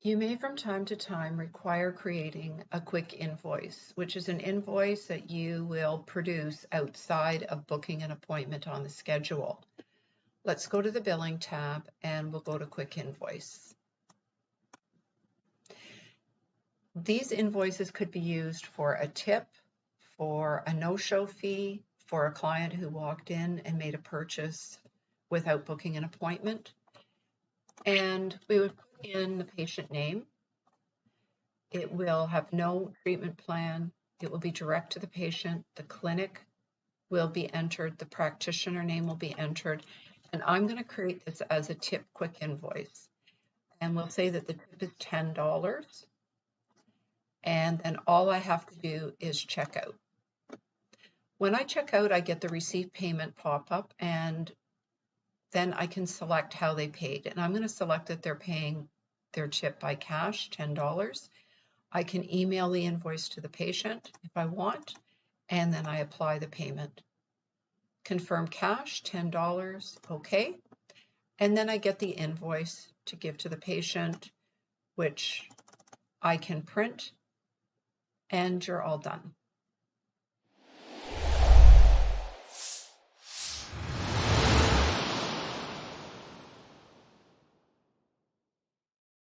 You may from time to time require creating a quick invoice, which is an invoice that you will produce outside of booking an appointment on the schedule. Let's go to the billing tab and we'll go to quick invoice. These invoices could be used for a tip, for a no-show fee, for a client who walked in and made a purchase without booking an appointment. And we would put in the patient name. It will have no treatment plan. It will be direct to the patient. The clinic will be entered. The practitioner name will be entered. And I'm going to create this as a tip quick invoice. And we'll say that the tip is $10. And then all I have to do is check out. When I check out, I get the receive payment pop up, and then I can select how they paid. And I'm going to select that they're paying their tip by cash, $10. I can email the invoice to the patient if I want, and then I apply the payment. Confirm cash, $10, okay. And then I get the invoice to give to the patient, which I can print, and you're all done.